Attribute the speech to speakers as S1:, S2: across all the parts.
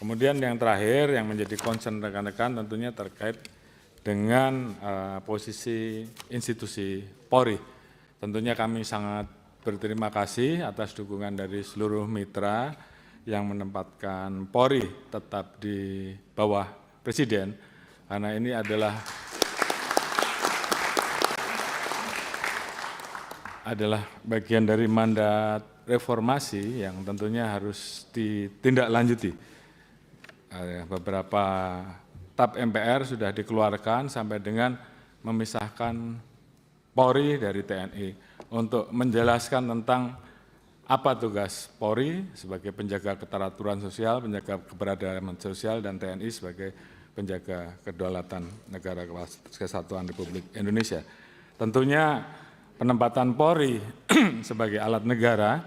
S1: Kemudian yang terakhir yang menjadi concern rekan-rekan tentunya terkait dengan posisi institusi Polri. Tentunya kami sangat berterima kasih atas dukungan dari seluruh mitra yang menempatkan Polri tetap di bawah Presiden, karena ini adalah bagian dari mandat reformasi yang tentunya harus ditindaklanjuti. Beberapa TAP MPR sudah dikeluarkan sampai dengan memisahkan Polri dari TNI untuk menjelaskan tentang apa tugas Polri sebagai penjaga keteraturan sosial, penjaga keberagaman sosial, dan TNI sebagai penjaga kedaulatan negara kesatuan Republik Indonesia. Tentunya penempatan Polri sebagai alat negara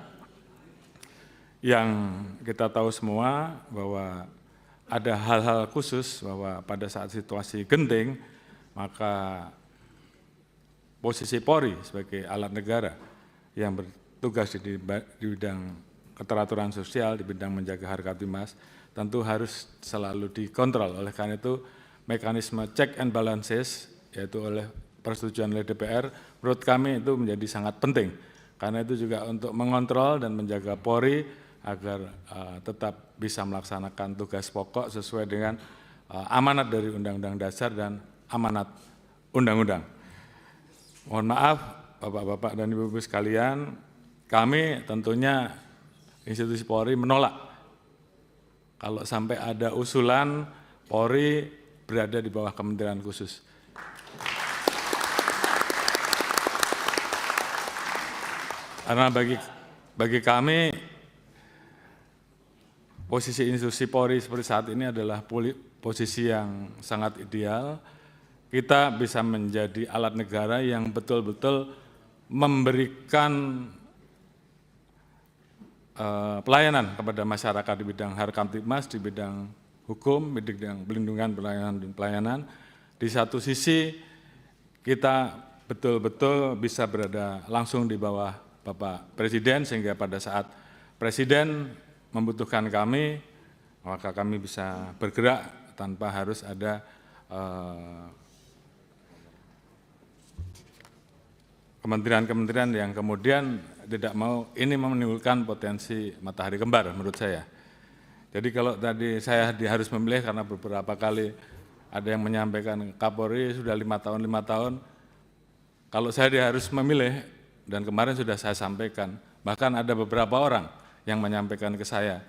S1: yang kita tahu semua bahwa ada hal-hal khusus bahwa pada saat situasi genting, maka posisi Polri sebagai alat negara yang bertugas di bidang keteraturan sosial, di bidang menjaga harkat timas, tentu harus selalu dikontrol. Oleh karena itu, mekanisme check and balances, yaitu oleh persetujuan oleh DPR, menurut kami itu menjadi sangat penting. Karena itu juga untuk mengontrol dan menjaga Polri agar tetap bisa melaksanakan tugas pokok sesuai dengan amanat dari Undang-Undang Dasar dan amanat Undang-Undang. Mohon maaf Bapak-Bapak dan Ibu-Ibu sekalian, kami tentunya institusi Polri menolak kalau sampai ada usulan Polri berada di bawah kementerian khusus. Karena bagi kami posisi institusi Polri seperti saat ini adalah posisi yang sangat ideal. Kita bisa menjadi alat negara yang betul-betul memberikan pelayanan kepada masyarakat di bidang harkamtibmas, di bidang hukum, di bidang pelindungan, pelayanan dan pelayanan. Di satu sisi kita betul-betul bisa berada langsung di bawah Bapak Presiden, sehingga pada saat Presiden membutuhkan kami, maka kami bisa bergerak tanpa harus ada kementerian-kementerian yang kemudian tidak mau, ini menimbulkan potensi matahari kembar menurut saya. Jadi kalau tadi saya harus memilih karena beberapa kali ada yang menyampaikan Kapolri sudah 5 tahun, kalau saya harus memilih, dan kemarin sudah saya sampaikan, bahkan ada beberapa orang yang menyampaikan ke saya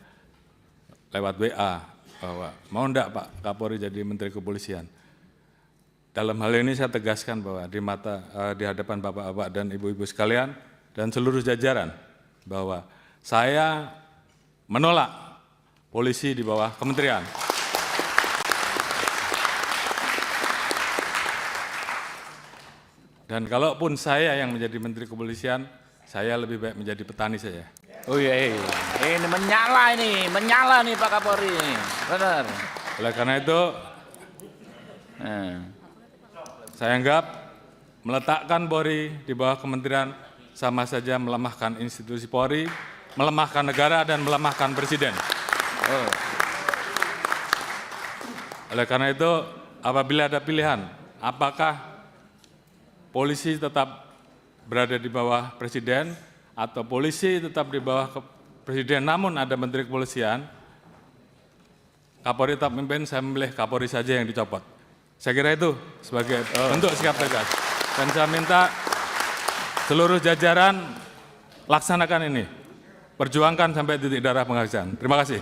S1: lewat WA bahwa mau enggak Pak Kapolri jadi Menteri Kepolisian. Dalam hal ini saya tegaskan bahwa di hadapan Bapak-Bapak dan Ibu-Ibu sekalian dan seluruh jajaran bahwa saya menolak polisi di bawah kementerian. Dan kalaupun saya yang menjadi Menteri Kepolisian, saya lebih baik menjadi petani saja.
S2: Oh iya, ini menyala nih Pak Kapolri, benar.
S1: Oleh karena itu, saya anggap meletakkan Polri di bawah kementerian sama saja melemahkan institusi Polri, melemahkan negara, dan melemahkan Presiden. Oleh karena itu, apabila ada pilihan, apakah polisi tetap berada di bawah Presiden, atau polisi tetap di bawah Presiden namun ada Menteri Kepolisian, Kapolri tetap memimpin, saya memilih Kapolri saja yang dicopot. Saya kira itu sebagai bentuk sikap tegas. Dan saya minta seluruh jajaran laksanakan ini, perjuangkan sampai titik darah penghabisan. Terima kasih.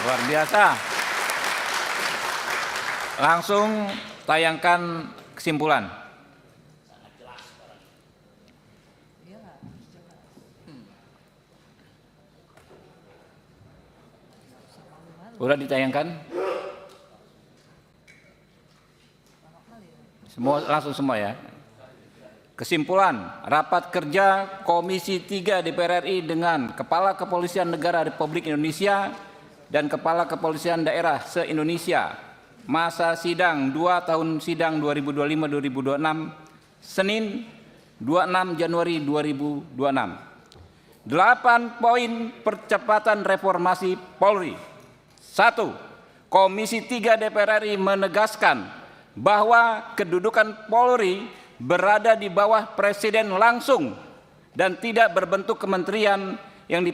S2: Luar biasa. Langsung tayangkan kesimpulan. Sudah ditayangkan? Langsung semua ya. Kesimpulan, rapat kerja Komisi 3 DPR RI dengan Kepala Kepolisian Negara Republik Indonesia dan Kepala Kepolisian Daerah se-Indonesia. Masa sidang 2 tahun sidang 2025-2026, Senin 26 Januari 2026. 8 poin percepatan reformasi Polri. 1. Komisi 3 DPR RI menegaskan bahwa kedudukan Polri berada di bawah Presiden langsung dan tidak berbentuk kementerian yang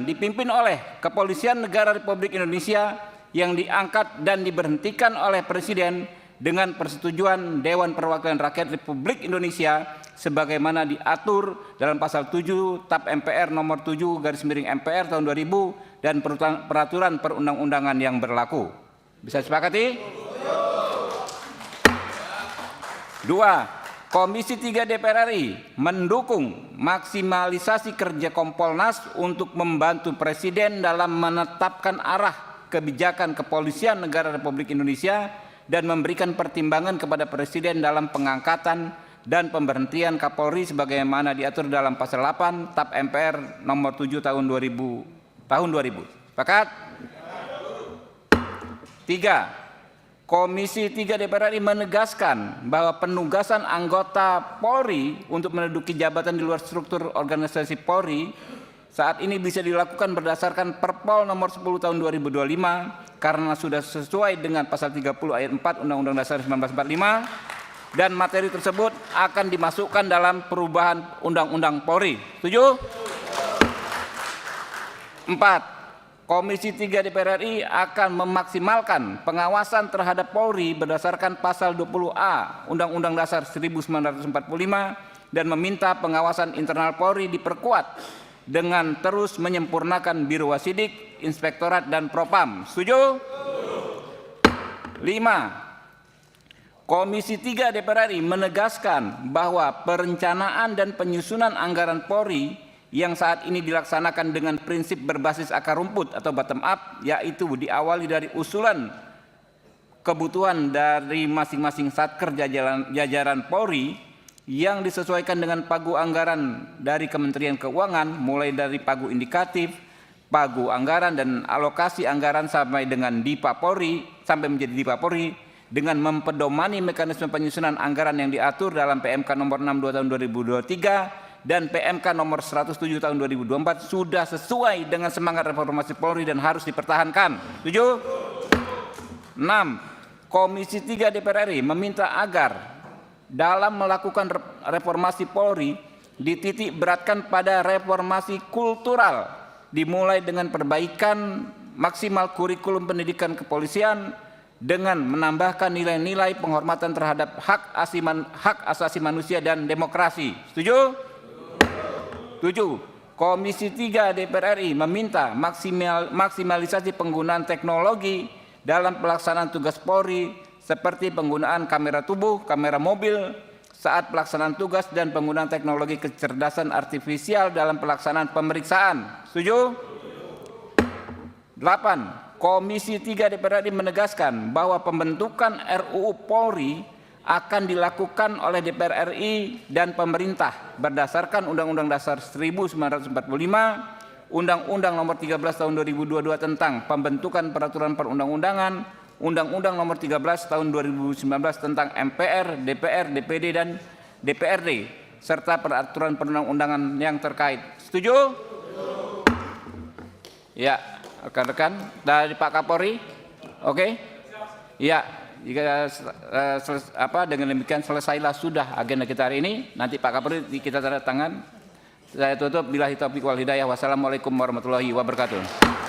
S2: dipimpin oleh Kepolisian Negara Republik Indonesia yang diangkat dan diberhentikan oleh Presiden dengan persetujuan Dewan Perwakilan Rakyat Republik Indonesia sebagaimana diatur dalam pasal 7 TAP MPR nomor 7/MPR tahun 2000 dan peraturan perundang-undangan yang berlaku. Bisa disepakati? 2. Komisi 3 DPR RI mendukung maksimalisasi kerja Kompolnas untuk membantu Presiden dalam menetapkan arah kebijakan Kepolisian Negara Republik Indonesia dan memberikan pertimbangan kepada Presiden dalam pengangkatan dan pemberhentian Kapolri sebagaimana diatur dalam pasal 8 TAP MPR nomor 7 tahun 2000. Sepakat? 3. Komisi 3 DPR RI menegaskan bahwa penugasan anggota Polri untuk menduduki jabatan di luar struktur organisasi Polri saat ini bisa dilakukan berdasarkan Perpol nomor 10 tahun 2025 karena sudah sesuai dengan pasal 30 ayat 4 Undang-Undang Dasar 1945 dan materi tersebut akan dimasukkan dalam perubahan Undang-Undang Polri. Setuju? 4. Komisi 3 DPR RI akan memaksimalkan pengawasan terhadap Polri berdasarkan pasal 20A Undang-Undang Dasar 1945 dan meminta pengawasan internal Polri diperkuat dengan terus menyempurnakan Biro Wasidik, Inspektorat dan Propam. Setuju? 5. Komisi 3 DPR RI menegaskan bahwa perencanaan dan penyusunan anggaran Polri yang saat ini dilaksanakan dengan prinsip berbasis akar rumput atau bottom up, yaitu diawali dari usulan kebutuhan dari masing-masing satker jajaran Polri yang disesuaikan dengan pagu anggaran dari Kementerian Keuangan, mulai dari pagu indikatif, pagu anggaran dan alokasi anggaran sampai dengan DIPA Polri, sampai menjadi DIPA Polri, dengan mempedomani mekanisme penyusunan anggaran yang diatur dalam PMK nomor 62 tahun 2023 dan PMK nomor 107 tahun 2024 sudah sesuai dengan semangat reformasi Polri dan harus dipertahankan. Setuju? 6. Komisi 3 DPR RI meminta agar dalam melakukan reformasi Polri dititik beratkan pada reformasi kultural dimulai dengan perbaikan maksimal kurikulum pendidikan kepolisian dengan menambahkan nilai-nilai penghormatan terhadap hak asasi manusia dan demokrasi. Setuju? 7. Komisi 3 DPR RI meminta maksimalisasi penggunaan teknologi dalam pelaksanaan tugas Polri seperti penggunaan kamera tubuh, kamera mobil saat pelaksanaan tugas dan penggunaan teknologi kecerdasan artifisial dalam pelaksanaan pemeriksaan. Setuju? 8. Komisi 3 DPR RI menegaskan bahwa pembentukan RUU Polri akan dilakukan oleh DPR RI dan pemerintah berdasarkan Undang-Undang Dasar 1945, Undang-Undang Nomor 13 Tahun 2022 tentang pembentukan peraturan perundang-undangan, Undang-Undang Nomor 13 Tahun 2019 tentang MPR, DPR, DPD dan DPRD serta peraturan perundang-undangan yang terkait. Setuju? Ya, rekan-rekan dari Pak Kapolri. Oke? Ya. Jika dengan demikian selesailah sudah agenda kita hari ini. Nanti Pak Kapolri kita tanda tangan. Saya tutup. Billahi taufiq wal hidayah. Wassalamualaikum warahmatullahi wabarakatuh.